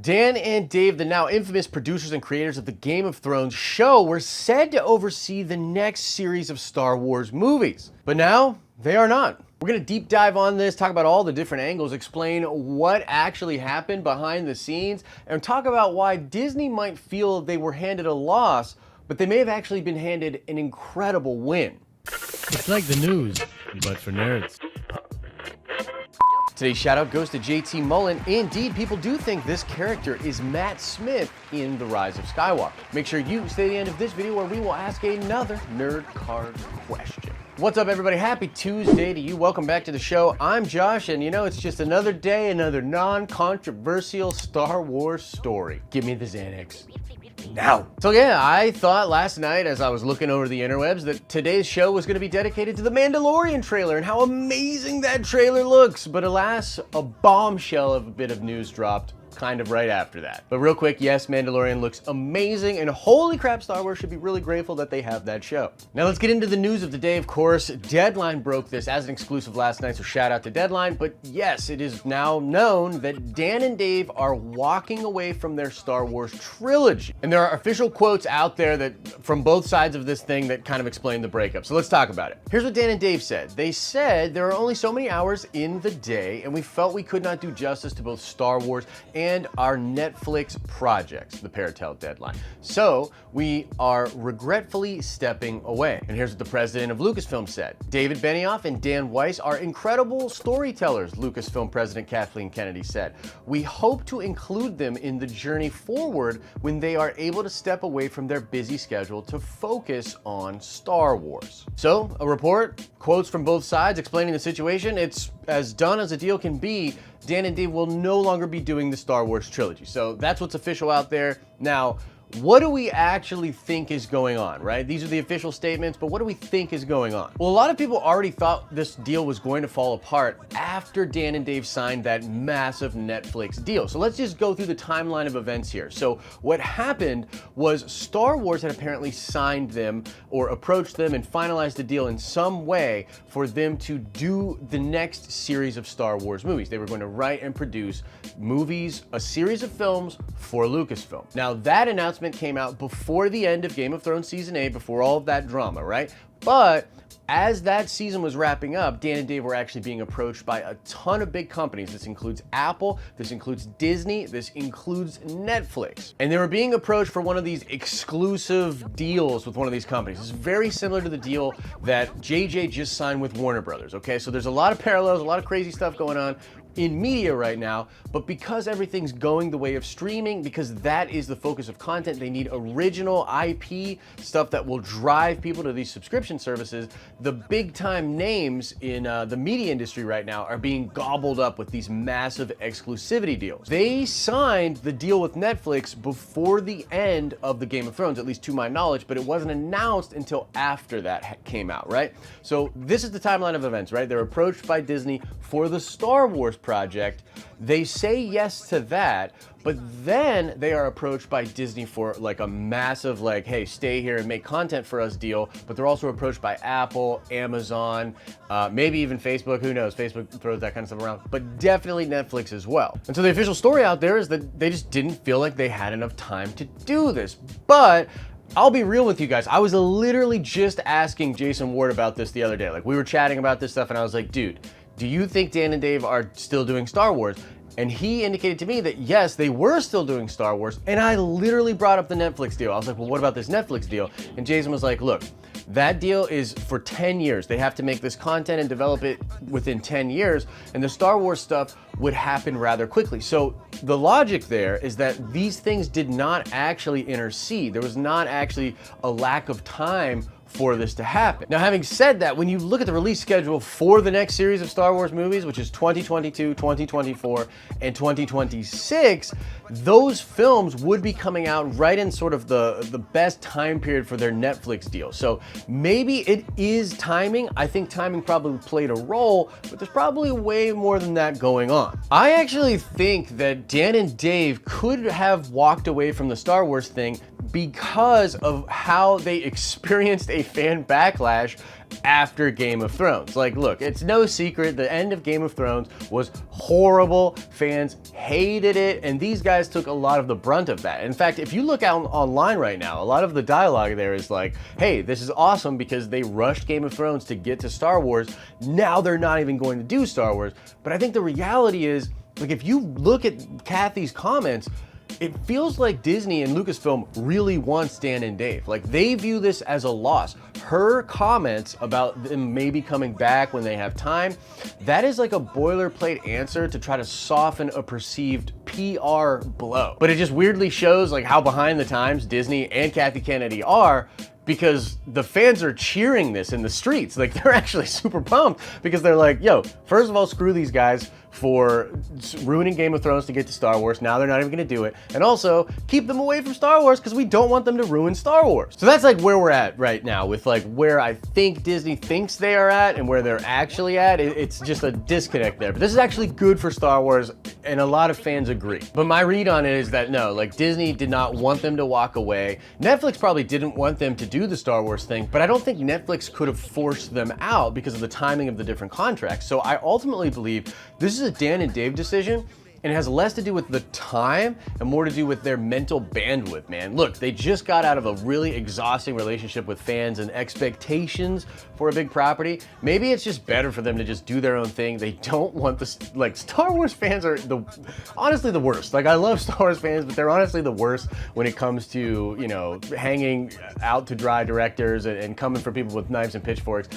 Dan and Dave, the now infamous producers and creators of the Game of Thrones show, were said to oversee the next series of Star Wars movies. But now, they are not. We're going to deep dive on this, talk about all the different angles, explain what actually happened behind the scenes, and talk about why Disney might feel they were handed a loss, but they may have actually been handed an incredible win. It's like the news, but for nerds. Today's shout out goes to JT Mullen. Indeed, people do think this character is Matt Smith in The Rise of Skywalker. Make sure you stay to the end of this video where we will ask another nerd card question. What's up, everybody? Happy Tuesday to you. Welcome back to the show. I'm Josh, and you know, it's just another day, another non-controversial Star Wars story. Give me the Xanax. Now. So yeah, I thought last night as I was looking over the interwebs that today's show was going to be dedicated to the Mandalorian trailer and how amazing that trailer looks. But alas, a bombshell of a bit of news dropped kind of right after that. But real quick, yes, Mandalorian looks amazing, and holy crap, Star Wars should be really grateful that they have that show. Now let's get into the news of the day. Of course, Deadline broke this as an exclusive last night, so shout out to Deadline. But yes, it is now known that Dan and Dave are walking away from their Star Wars trilogy. And there are official quotes out there that from both sides of this thing that kind of explain the breakup. So let's talk about it. Here's what Dan and Dave said. They said there are only so many hours in the day, and we felt we could not do justice to both Star Wars and our Netflix projects, the pair tell Deadline. So we are regretfully stepping away. And here's what the president of Lucasfilm said. David Benioff and Dan Weiss are incredible storytellers, Lucasfilm president Kathleen Kennedy said. We hope to include them in the journey forward when they are able to step away from their busy schedule to focus on Star Wars. So a report, quotes from both sides explaining the situation. It's as done as a deal can be. Dan and Dave will no longer be doing the Star Wars trilogy. So that's what's official out there. Now, what do we actually think is going on, right? These are the official statements, but what do we think is going on? Well, a lot of people already thought this deal was going to fall apart after Dan and Dave signed that massive Netflix deal. So let's just go through the timeline of events here. So what happened was Star Wars had apparently signed them or approached them and finalized the deal in some way for them to do the next series of Star Wars movies. They were going to write and produce movies, a series of films for Lucasfilm. Now that announcement came out before the end of Game of Thrones Season 8, before all of that drama, right? But as that season was wrapping up, Dan and Dave were actually being approached by a ton of big companies. This includes Apple, this includes Disney, this includes Netflix. And they were being approached for one of these exclusive deals with one of these companies. It's very similar to the deal that JJ just signed with Warner Brothers, okay? So there's a lot of parallels, a lot of crazy stuff going on in media right now, but because everything's going the way of streaming, because that is the focus of content, they need original IP, stuff that will drive people to these subscription services. The big time names in the media industry right now are being gobbled up with these massive exclusivity deals. They signed the deal with Netflix before the end of the Game of Thrones, at least to my knowledge, but it wasn't announced until after that came out, right? So this is the timeline of events, right? They're approached by Disney for the Star Wars project. They say yes to that, but then they are approached by Disney for like a massive, like, hey, stay here and make content for us deal. But they're also approached by Apple, Amazon, maybe even Facebook, who knows? Facebook throws that kind of stuff around, but definitely Netflix as well. And so the official story out there is that they just didn't feel like they had enough time to do this. But I'll be real with you guys. I was literally just asking Jason Ward about this the other day. Like, we were chatting about this stuff and I was like, dude, do you think Dan and Dave are still doing Star Wars? And he indicated to me that yes, they were still doing Star Wars. And I literally brought up the Netflix deal. I was like, well, what about this Netflix deal? And Jason was like, look, that deal is for 10 years. They have to make this content and develop it within 10 years. And the Star Wars stuff would happen rather quickly. So the logic there is that these things did not actually intercede. There was not actually a lack of time for this to happen. Now, having said that, when you look at the release schedule for the next series of Star Wars movies, which is 2022, 2024, and 2026, those films would be coming out right in sort of the best time period for their Netflix deal. So maybe it is timing. I think timing probably played a role, but there's probably way more than that going on. I actually think that Dan and Dave could have walked away from the Star Wars thing because of how they experienced a fan backlash after Game of Thrones. Like, look, it's no secret the end of Game of Thrones was horrible. Fans hated it, and these guys took a lot of the brunt of that. In fact, if you look out online right now, a lot of the dialogue there is like, hey, this is awesome because they rushed Game of Thrones to get to Star Wars. Now they're not even going to do Star Wars. But I think the reality is, like, if you look at Kathy's comments, it feels like Disney and Lucasfilm really wants Dan and Dave. Like, they view this as a loss. Her comments about them maybe coming back when they have time, that is like a boilerplate answer to try to soften a perceived PR blow. But it just weirdly shows like how behind the times Disney and Kathy Kennedy are, because the fans are cheering this in the streets. Like, they're actually super pumped because they're like, yo, first of all, screw these guys for ruining Game of Thrones to get to Star Wars. Now they're not even gonna do it. And also, keep them away from Star Wars because we don't want them to ruin Star Wars. So that's like where we're at right now with like where I think Disney thinks they are at and where they're actually at. It's just a disconnect there. But this is actually good for Star Wars, and a lot of fans agree. But my read on it is that no, like, Disney did not want them to walk away. Netflix probably didn't want them to do the Star Wars thing, but I don't think Netflix could have forced them out because of the timing of the different contracts. So I ultimately believe this is a Dan and Dave decision, and it has less to do with the time and more to do with their mental bandwidth, man. Look, they just got out of a really exhausting relationship with fans and expectations for a big property. Maybe it's just better for them to just do their own thing. They don't want this, like, Star Wars fans are honestly the worst. Like, I love Star Wars fans, but they're honestly the worst when it comes to, you know, hanging out to dry directors and coming for people with knives and pitchforks.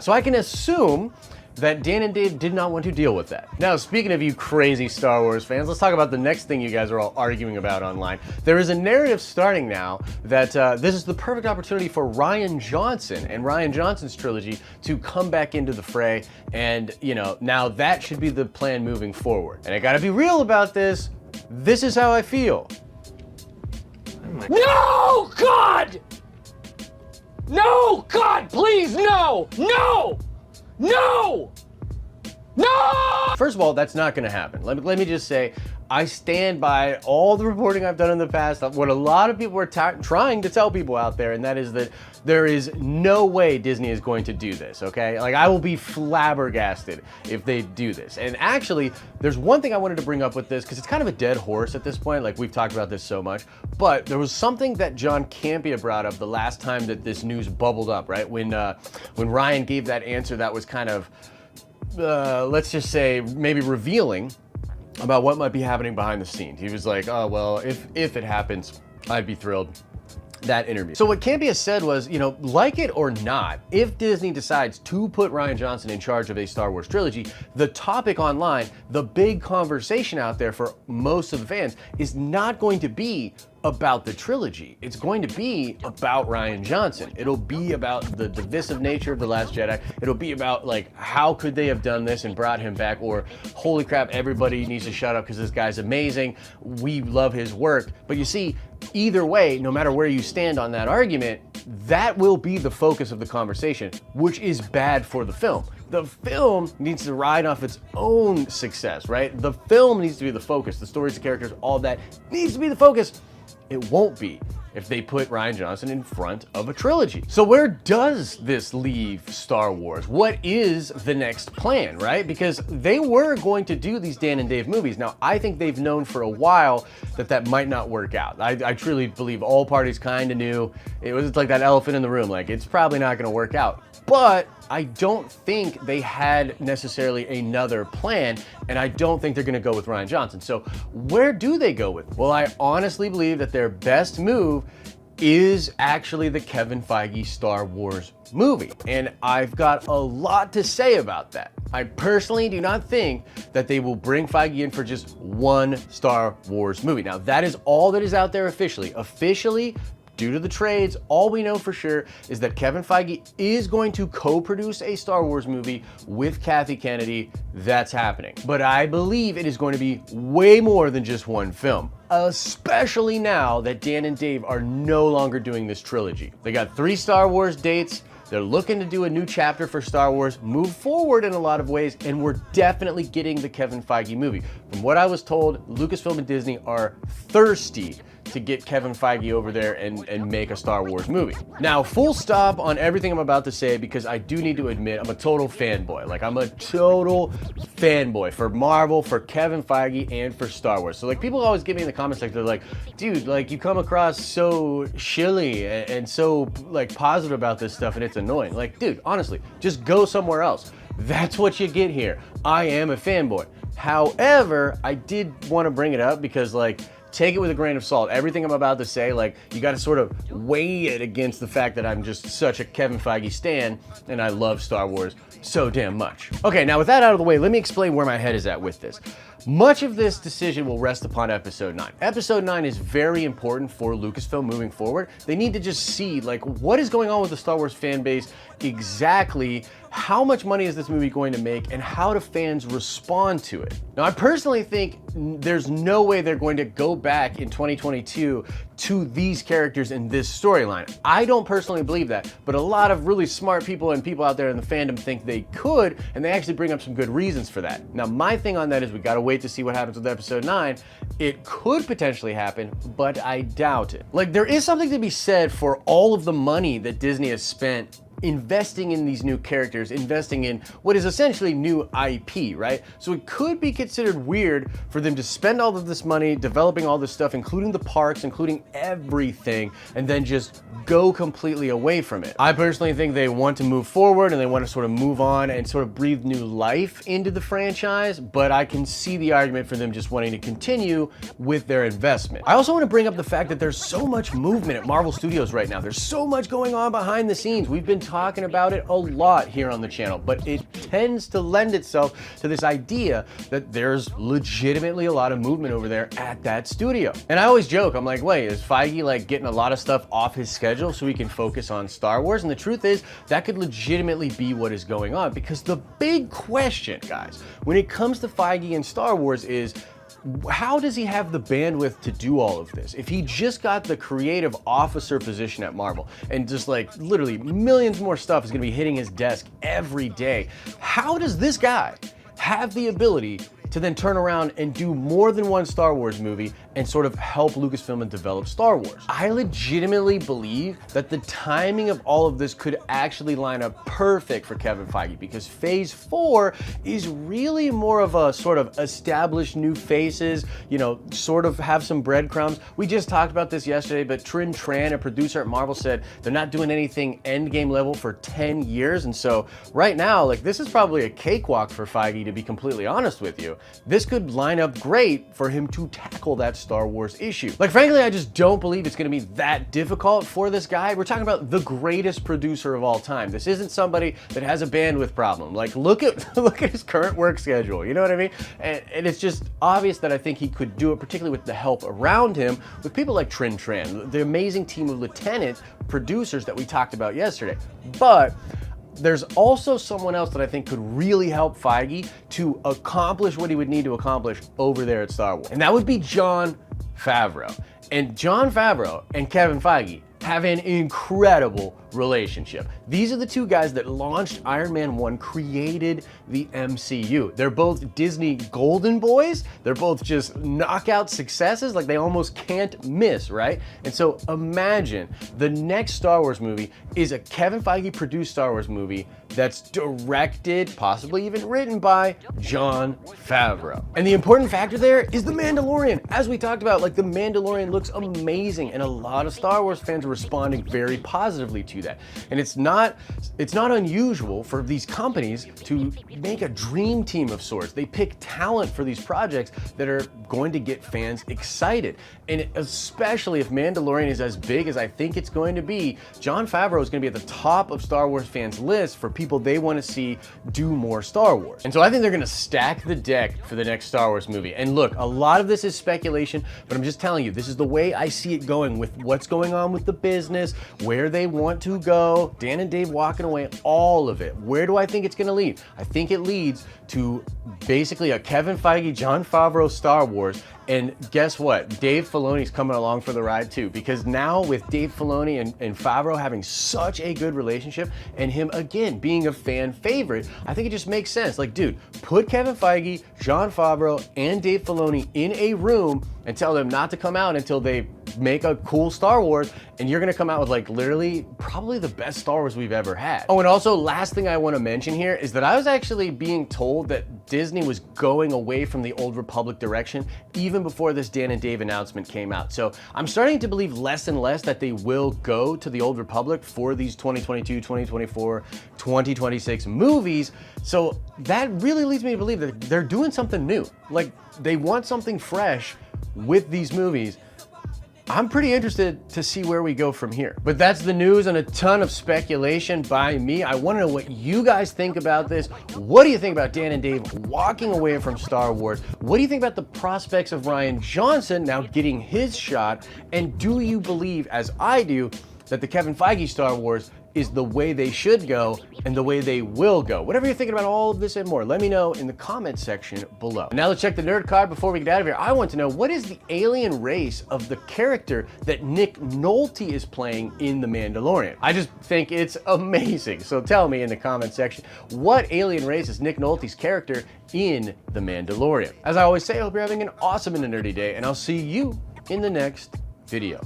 So I can assume that Dan and Dave did not want to deal with that. Now, speaking of you crazy Star Wars fans, let's talk about the next thing you guys are all arguing about online. There is a narrative starting now that this is the perfect opportunity for Rian Johnson and Rian Johnson's trilogy to come back into the fray, and, you know, now that should be the plan moving forward. And I gotta be real about this. This is how I feel. No, God! No, God, please, no! No! No! No! First of all, that's not gonna happen. Let me just say, I stand by all the reporting I've done in the past, what a lot of people are trying to tell people out there, and that is that there is no way Disney is going to do this, okay? Like, I will be flabbergasted if they do this. And actually, there's one thing I wanted to bring up with this, because it's kind of a dead horse at this point, like, we've talked about this so much, but there was something that John Campea brought up the last time that this news bubbled up, right? When Ryan gave that answer that was kind of, let's just say, maybe revealing about what might be happening behind the scenes. He was like, oh, well, if it happens, I'd be thrilled. That interview. So what Campea said was, you know, like it or not, if Disney decides to put Rian Johnson in charge of a Star Wars trilogy, the topic online, the big conversation out there for most of the fans is not going to be about the trilogy. It's going to be about Rian Johnson. It'll be about the divisive nature of The Last Jedi. It'll be about, like, how could they have done this and brought him back, or holy crap, everybody needs to shut up because this guy's amazing. We love his work. But you see, either way, no matter where you stand on that argument, that will be the focus of the conversation, which is bad for the film. The film needs to ride off its own success, right? The film needs to be the focus. The stories, the characters, all that needs to be the focus. It won't be if they put Rian Johnson in front of a trilogy. So where does this leave Star Wars? What is the next plan, right? Because they were going to do these Dan and Dave movies. Now, I think they've known for a while that might not work out. I truly believe all parties kind of knew. It was like that elephant in the room, like, it's probably not gonna work out. But I don't think they had necessarily another plan, and I don't think they're gonna go with Rian Johnson. So where do they go with? Well, I honestly believe that their best move is actually the Kevin Feige Star Wars movie. And I've got a lot to say about that. I personally do not think that they will bring Feige in for just one Star Wars movie. Now, that is all that is out there officially. Officially, due to the trades, all we know for sure is that Kevin Feige is going to co-produce a Star Wars movie with Kathy Kennedy. That's happening. But I believe it is going to be way more than just one film, especially now that Dan and Dave are no longer doing this trilogy. They got 3 Star Wars dates They're looking to do a new chapter for Star Wars, move forward in a lot of ways, and we're definitely getting the Kevin Feige movie. From what I was told, Lucasfilm and Disney are thirsty to get Kevin Feige over there and make a Star Wars movie. Now, full stop on everything I'm about to say, because I do need to admit I'm a total fanboy. Like, I'm a total fanboy for Marvel, for Kevin Feige, and for Star Wars. So like, people always give me in the comments, like, they're like, dude, like, you come across so shilly and so like positive about this stuff, and it's annoying. Like, dude, honestly, just go somewhere else. That's what you get here. I am a fanboy. However, I did want to bring it up because, like, take it with a grain of salt. Everything I'm about to say, like, you got to sort of weigh it against the fact that I'm just such a Kevin Feige stan and I love Star Wars so damn much. Okay, now with that out of the way, let me explain where my head is at with this. Much of this decision will rest upon Episode 9. Episode 9 is very important for Lucasfilm moving forward. They need to just see, like, what is going on with the Star Wars fan base exactly, how much money is this movie going to make, and how do fans respond to it. Now, I personally think there's no way they're going to go back in 2022 to these characters in this storyline. I don't personally believe that, but a lot of really smart people and people out there in the fandom think they could, and they actually bring up some good reasons for that. Now, my thing on that is we gotta wait to see what happens with Episode 9. It could potentially happen, but I doubt it. Like, there is something to be said for all of the money that Disney has spent investing in these new characters, investing in what is essentially new IP, right? So it could be considered weird for them to spend all of this money developing all this stuff, including the parks, including everything, and then just go completely away from it. I personally think they want to move forward and they want to sort of move on and sort of breathe new life into the franchise, but I can see the argument for them just wanting to continue with their investment. I also want to bring up the fact that there's so much movement at Marvel Studios right now. There's so much going on behind the scenes. We've been talking about it a lot here on the channel, but it tends to lend itself to this idea that there's legitimately a lot of movement over there at that studio. And I always joke, I'm like, wait, is Feige like getting a lot of stuff off his schedule so he can focus on Star Wars? And the truth is, that could legitimately be what is going on, because the big question, guys, when it comes to Feige and Star Wars is, how does he have the bandwidth to do all of this? If he just got the creative officer position at Marvel and just like literally millions more stuff is gonna be hitting his desk every day, how does this guy have the ability to then turn around and do more than one Star Wars movie and sort of help Lucasfilm and develop Star Wars? I legitimately believe that the timing of all of this could actually line up perfect for Kevin Feige, because Phase 4 is really more of a sort of establish new faces, you know, sort of have some breadcrumbs. We just talked about this yesterday, but Trin Tran, a producer at Marvel, said they're not doing anything endgame level for 10 years. And so right now, like, this is probably a cakewalk for Feige, to be completely honest with you. This could line up great for him to tackle that Star Wars issue. Like, frankly, I just don't believe it's gonna be that difficult for this guy. We're talking about the greatest producer of all time. This isn't somebody that has a bandwidth problem. Like, look at his current work schedule, you know what I mean? And it's just obvious that I think he could do it, particularly with the help around him, with people like Trin Tran, the amazing team of lieutenant producers that we talked about yesterday. But there's also someone else that I think could really help Feige to accomplish what he would need to accomplish over there at Star Wars. And that would be Jon Favreau. And Jon Favreau and Kevin Feige have an incredible relationship. These are the two guys that launched Iron Man 1, created the MCU. They're both Disney golden boys. They're both just knockout successes, like they almost can't miss, right? And so imagine the next Star Wars movie is a Kevin Feige produced Star Wars movie that's directed, possibly even written by Jon Favreau. And the important factor there is The Mandalorian. As we talked about, like, The Mandalorian looks amazing, and a lot of Star Wars fans are responding very positively to that. And it's not unusual for these companies to make a dream team of sorts. They pick talent for these projects that are going to get fans excited. And especially if Mandalorian is as big as I think it's going to be, Jon Favreau is going to be at the top of Star Wars fans' list for people they want to see do more Star Wars. And so I think they're going to stack the deck for the next Star Wars movie. And look, a lot of this is speculation, but I'm just telling you, this is the way I see it going with what's going on with the business, where they want to go, Dan and Dave walking away, all of it. Where do I think it's going to lead? I think it leads to basically a Kevin Feige, Jon Favreau Star Wars, And guess what? Dave Filoni's coming along for the ride too, because now with Dave Filoni and Favreau having such a good relationship and him again being a fan favorite, I think it just makes sense. Like, dude, put Kevin Feige, Jon Favreau, and Dave Filoni in a room and tell them not to come out until they make a cool Star Wars, and you're gonna come out with like literally probably the best Star Wars we've ever had. Oh, and also last thing I wanna mention here is that I was actually being told that Disney was going away from the Old Republic direction even before this Dan and Dave announcement came out. So I'm starting to believe less and less that they will go to the Old Republic for these 2022, 2024, 2026 movies. So that really leads me to believe that they're doing something new. Like, they want something fresh with these movies. I'm pretty interested to see where we go from here. But that's the news and a ton of speculation by me. I want to know what you guys think about this. What do you think about Dan and Dave walking away from Star Wars? What do you think about the prospects of Rian Johnson now getting his shot? And do you believe, as I do, that the Kevin Feige Star Wars is the way they should go and the way they will go? Whatever you're thinking about all of this and more, let me know in the comment section below. Now let's check the nerd card before we get out of here. I want to know, what is the alien race of the character that Nick Nolte is playing in The Mandalorian? I just think it's amazing. So tell me in the comment section, what alien race is Nick Nolte's character in The Mandalorian? As I always say, I hope you're having an awesome and a nerdy day, and I'll see you in the next video.